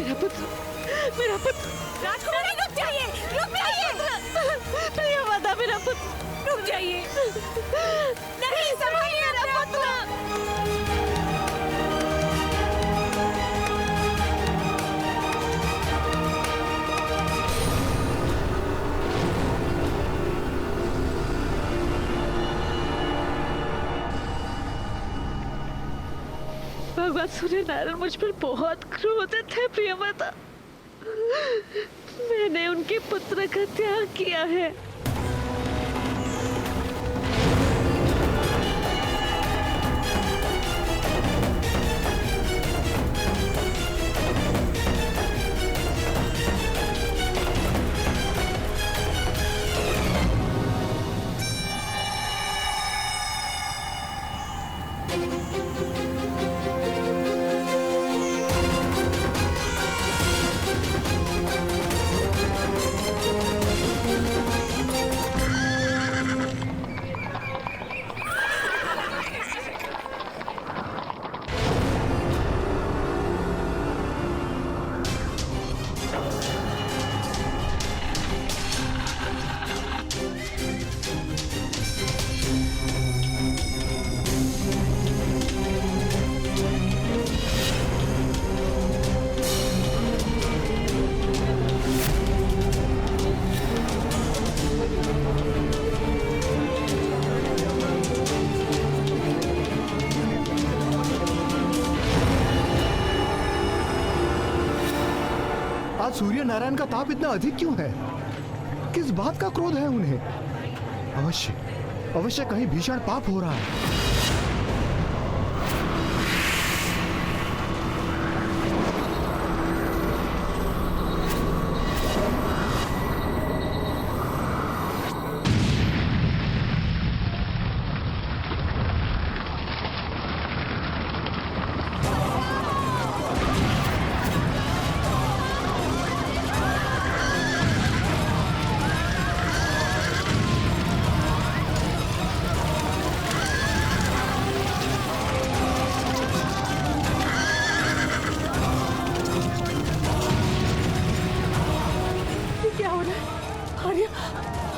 मेरा पुत्र, मेरा पुत्र। राजकुमारी रुक जाइए, रुक जाइए। प्रियव्रता मेरा पुत्र, रुक जाइए। नहीं, संभालिए मेरा पुत्र। भगवान सूर्य नारायण मुझ पर बहुत क्रोधित है प्रियव्रता। मैंने उनके पुत्र का त्याग किया है। आज सूर्य नारायण का ताप इतना अधिक क्यों है? किस बात का क्रोध है उन्हें? अवश्य अवश्य कहीं भीषण पाप हो रहा है।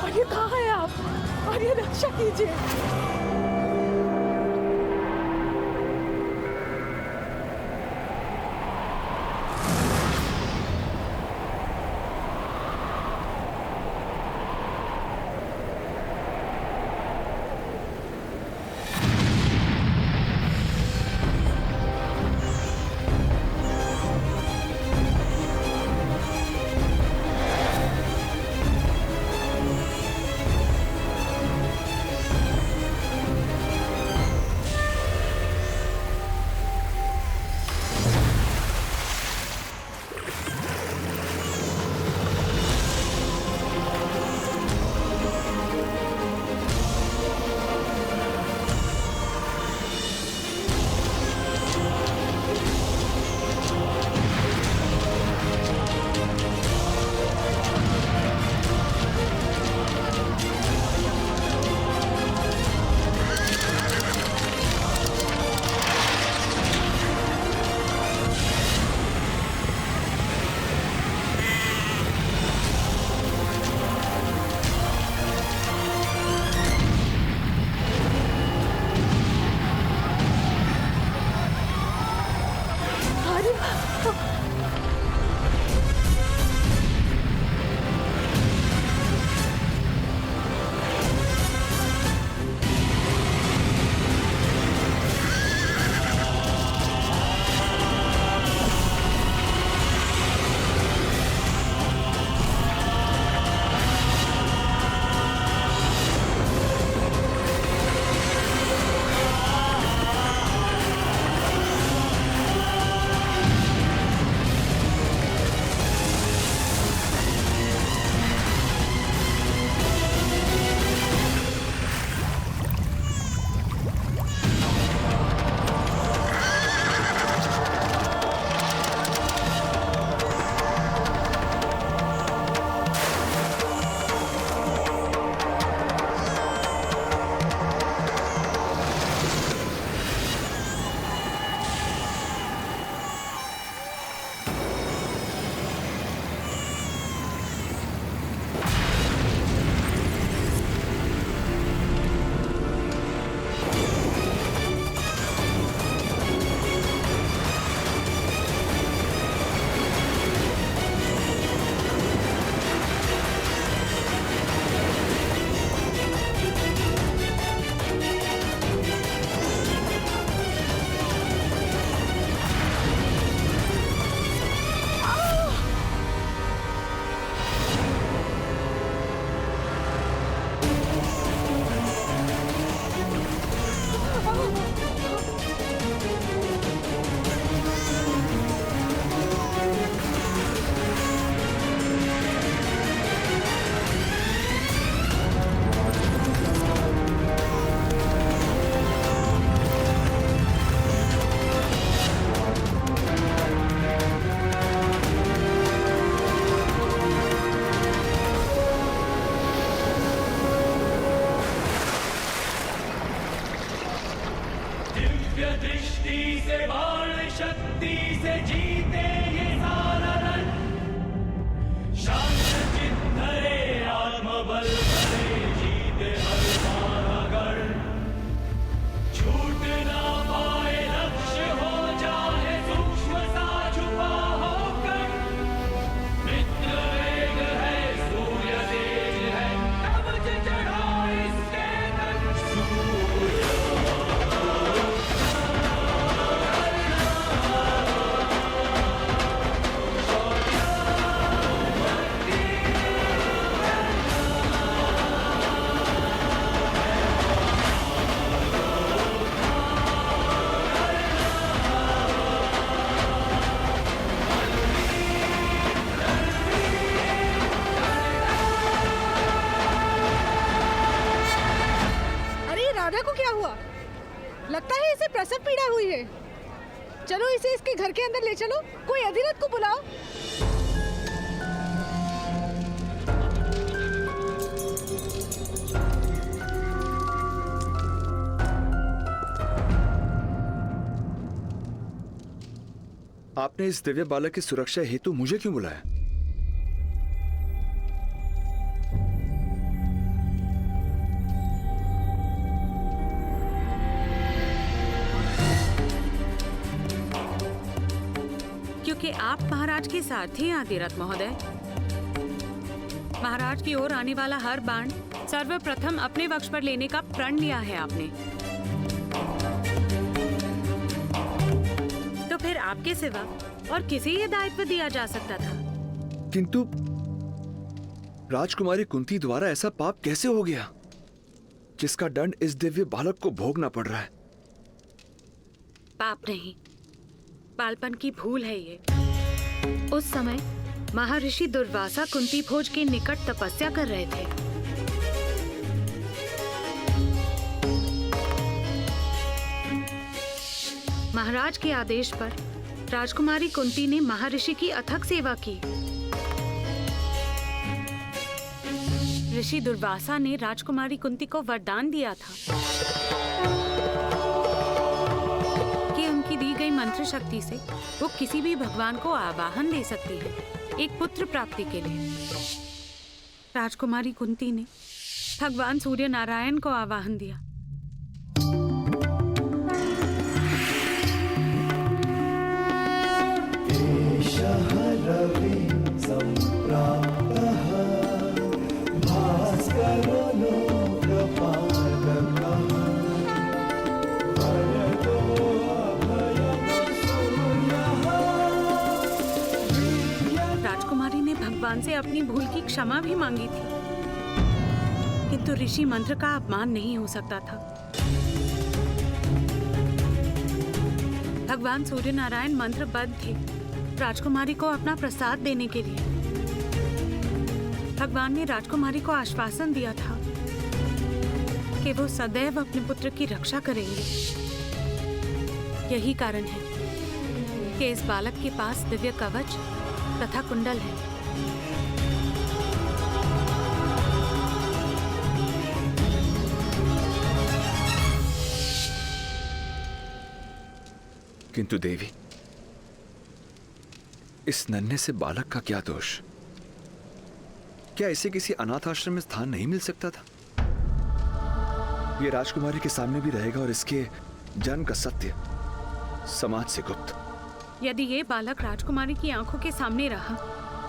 आर्य कहाँ है आप? आर्य रक्षा कीजिए। शक्ति से बाण शक्ति से जीते ये सारा रण। शांत चित्त धरे आत्मबल भरे जीते हर सारा गढ़। छूट ना पाए लक्ष्य हो चाहे सूक्ष्म सा छुपा होकर। मित्र वेग है सूर्य तेज है कवच चढ़ा इसके तन। सूर्य अरे राधा को क्या हुआ? लगता है इसे प्रसव पीड़ा हुई है। चलो इसे इसके घर के अंदर ले चलो। कोई अधिरथ को बुलाओ। आपने इस दिव्य बालक की सुरक्षा हेतु मुझे क्यों बुलाया? क्योंकि आप महाराज के साथ थे आदिरथ महोदय। महाराज की ओर आने वाला हर बाण सर्वप्रथम अपने वक्ष पर लेने का प्रण लिया है आपने। तो फिर आपके सिवा और किसे ये दायित्व दिया जा सकता था? किंतु राजकुमारी कुंती द्वारा ऐसा पाप कैसे हो गया जिसका दंड इस दिव्य बालक को भोगना पड़ रहा है? पाप नहीं, बालपन की भूल है ये। उस समय महर्षि दुर्वासा कुंती भोज के निकट तपस्या कर रहे थे। महाराज के आदेश पर राजकुमारी कुंती ने महर्षि की अथक सेवा की। ऋषि दुर्वासा ने राजकुमारी कुंती को वरदान दिया था कि उनकी दी गई मंत्र शक्ति से वो किसी भी भगवान को आवाहन दे सकती है एक पुत्र प्राप्ति के लिए। राजकुमारी कुंती ने भगवान सूर्य नारायण को आवाहन दिया। राजकुमारी ने भगवान से अपनी भूल की क्षमा भी मांगी थी, किंतु ऋषि मंत्र का अपमान नहीं हो सकता था। भगवान सूर्य नारायण मंत्रबद्ध थे राजकुमारी को अपना प्रसाद देने के लिए। भगवान ने राजकुमारी को आश्वासन दिया था कि वो सदैव अपने पुत्र की रक्षा करेंगे। यही कारण है कि इस बालक के पास दिव्य कवच तथा कुंडल है। किंतु देवी, इस नन्हे से बालक का क्या दोष? क्या इसे किसी अनाथ आश्रम में स्थान नहीं मिल सकता था? यह राजकुमारी के सामने भी रहेगा और इसके जन्म का सत्य समाज से गुप्त। यदि ये बालक राजकुमारी की आंखों के सामने रहा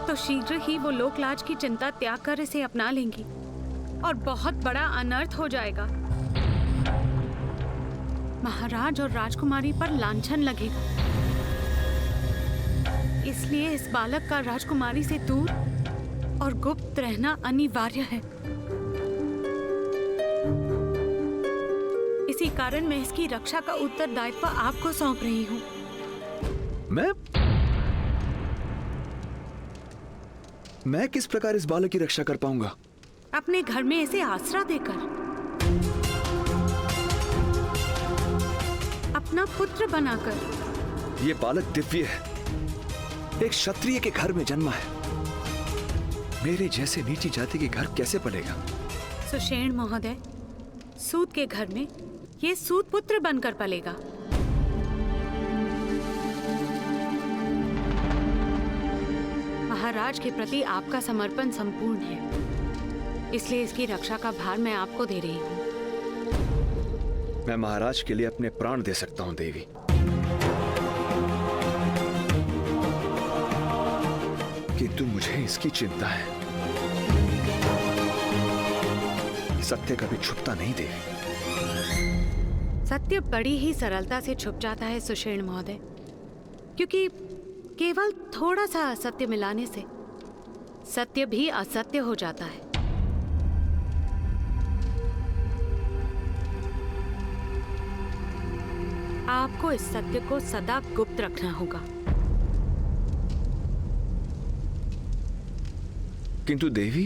तो शीघ्र ही वो लोकलाज की चिंता त्याग कर इसे अपना लेंगी और बहुत बड़ा अनर्थ हो जाएगा। महाराज और राजकुमारी पर लांछन लगेगा। इसलिए इस बालक का राजकुमारी से दूर और गुप्त रहना अनिवार्य है। इसी कारण मैं इसकी रक्षा का उत्तरदायित्व आपको सौंप रही हूँ। मैं किस प्रकार इस बालक की रक्षा कर पाऊंगा? अपने घर में इसे आसरा देकर, अपना पुत्र बनाकर। ये बालक दिव्य है, एक क्षत्रिय के घर में जन्मा है। मेरे जैसे नीची जाति के घर कैसे पलेगा? सुषेण महोदय, सूत के घर में ये सूत पुत्र बनकर पलेगा। महाराज के प्रति आपका समर्पण संपूर्ण है, इसलिए इसकी रक्षा का भार मैं आपको दे रही हूँ। मैं महाराज के लिए अपने प्राण दे सकता हूं देवी, किंतु मुझे इसकी चिंता है। सत्य कभी छुपता नहीं देवी। सत्य बड़ी ही सरलता से छुप जाता है सुषेण महोदय, क्योंकि केवल थोड़ा सा असत्य मिलाने से सत्य भी असत्य हो जाता है। आपको इस सत्य को सदा गुप्त रखना होगा। किंतु देवी,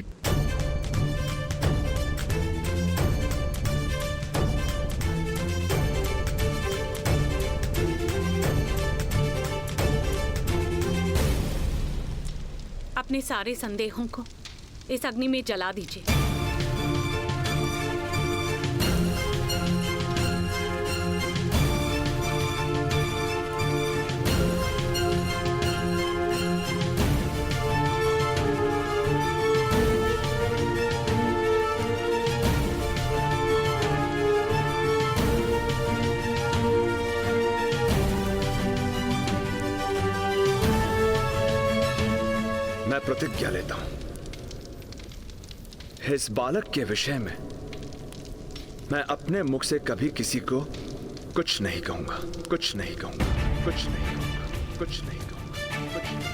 अपने सारे संदेहों को इस अग्नि में जला दीजिए। मैं प्रतिज्ञा लेता हूं, इस बालक के विषय में मैं अपने मुख से कभी किसी को कुछ नहीं कहूंगा, कुछ नहीं कहूंगा, कुछ नहीं कहूंगा, कुछ नहीं कहूंगा, कुछ नहीं।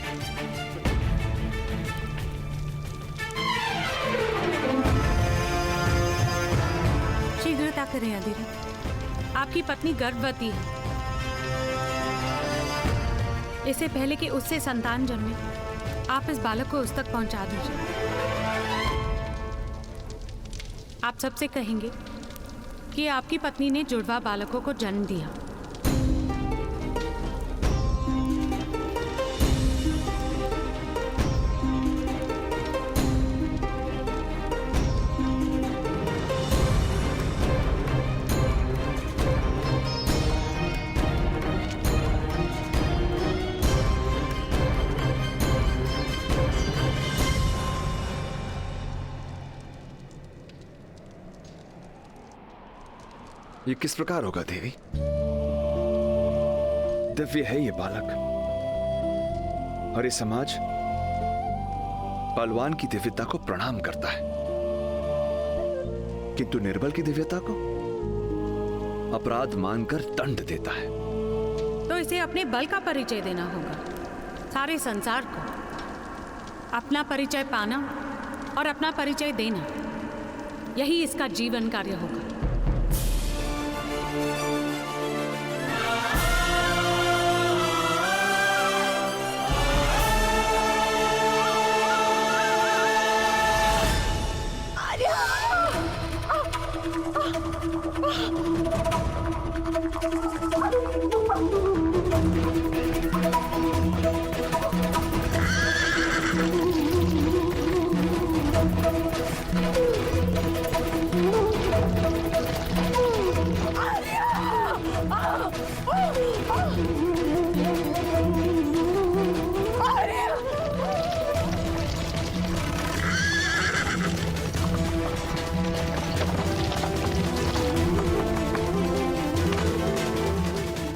शीघ्रता करें अधिरथ, आपकी पत्नी गर्भवती है। इससे पहले कि उससे संतान जन्मे, आप इस बालक को उस तक पहुंचा दीजिए। आप सबसे कहेंगे कि आपकी पत्नी ने जुड़वा बालकों को जन्म दिया। ये किस प्रकार होगा देवी? दिव्य है ये बालक, और ये समाज बलवान की दिव्यता को प्रणाम करता है, किंतु निर्बल की दिव्यता को अपराध मानकर दंड देता है। तो इसे अपने बल का परिचय देना होगा, सारे संसार को अपना परिचय पाना और अपना परिचय देना, यही इसका जीवन कार्य होगा।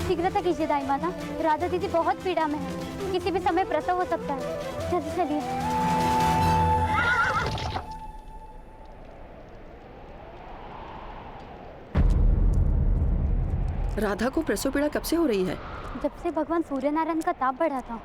शीघ्रता कीजिए दाई माता, राधा दीदी बहुत पीड़ा में है, किसी भी समय प्रसव हो सकता है। जल्दी चलिए। राधा को प्रसव पीड़ा कब से हो रही है? जब से भगवान सूर्य नारायण का ताप बढ़ा था।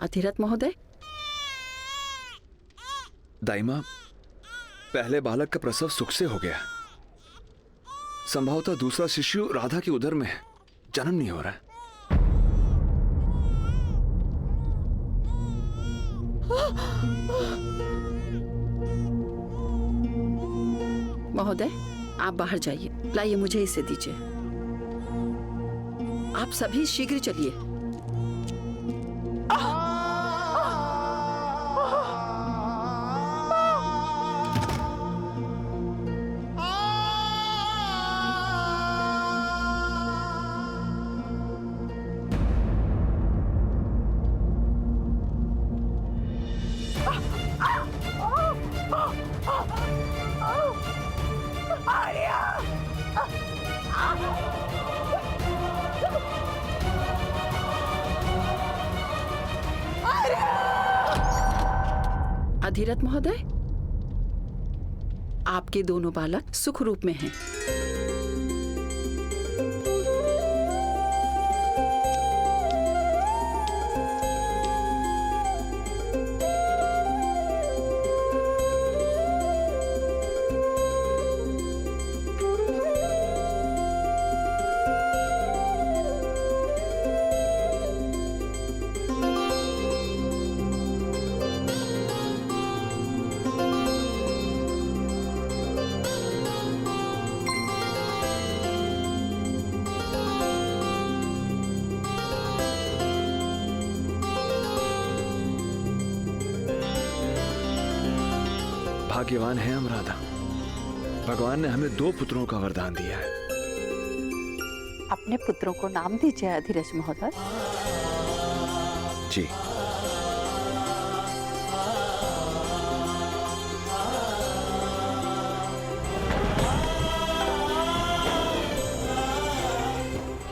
अधिरथ महोदय, दाइमा, पहले बालक का प्रसव सुख से हो गया। संभवतः दूसरा शिशु राधा की उदर में है। जन्म नहीं हो रहा है। महोदय आप बाहर जाइए। लाइए, मुझे इसे दीजिए। आप सभी शीघ्र चलिए। अधिरथ महोदय, आपके दोनों बालक सुख रूप में हैं। भाग्यवान है हम राधा। भगवान ने हमें 2 पुत्रों का वरदान दिया है। अपने पुत्रों को नाम दीजिए अधिरथ महोदय। जी।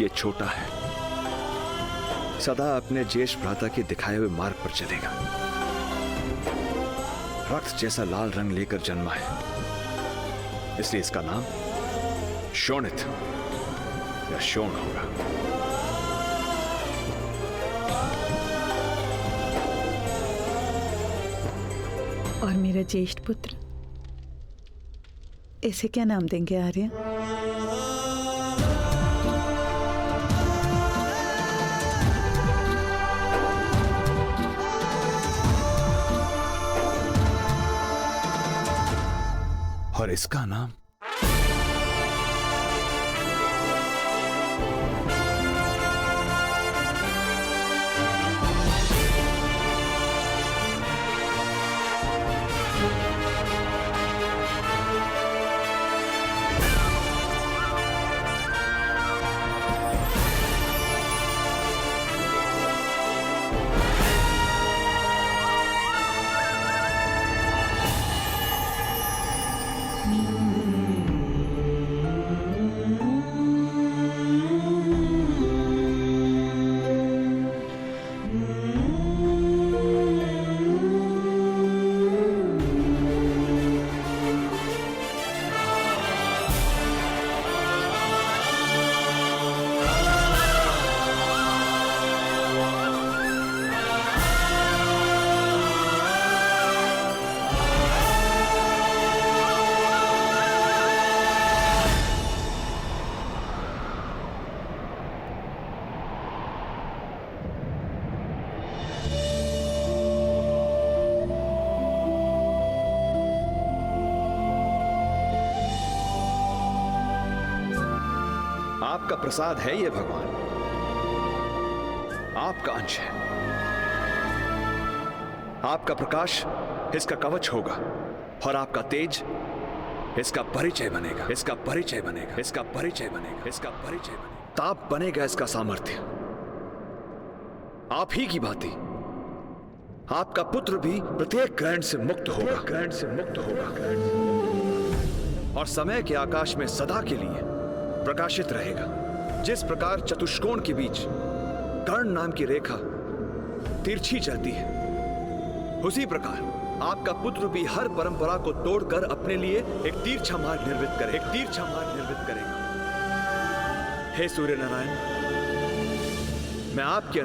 ये छोटा है, सदा अपने ज्येष्ठ भ्राता के दिखाए हुए मार्ग पर चलेगा। रक्त जैसा लाल रंग लेकर जन्मा है, इसलिए इसका नाम शोणित या शोण होगा। और मेरा ज्येष्ठ पुत्र, इसे क्या नाम देंगे आर्य? और इसका नाम आपका प्रसाद है। ये भगवान आपका अंश है। आपका प्रकाश इसका कवच होगा और आपका तेज इसका परिचय बनेगा। इसका परिचय बनेगा। इसका परिचय बनेगा। इसका परिचय बनेगा। ताप बनेगा इसका सामर्थ्य। आप ही की भांति आपका पुत्र भी प्रत्येक ग्रहण से मुक्त होगा। ग्रहण से मुक्त होगा और समय के आकाश में सदा के लिए प्रकाशित रहेगा। जिस प्रकार चतुष्कोण के बीच कर्ण नाम की रेखा तिरछी चलती है, उसी प्रकार आपका पुत्र भी हर परंपरा को तोड़कर अपने लिए एक तिरछा मार्ग निर्मित करे। एक तिरछा मार्ग निर्मित करेगा। हे सूर्य नारायण, मैं आपके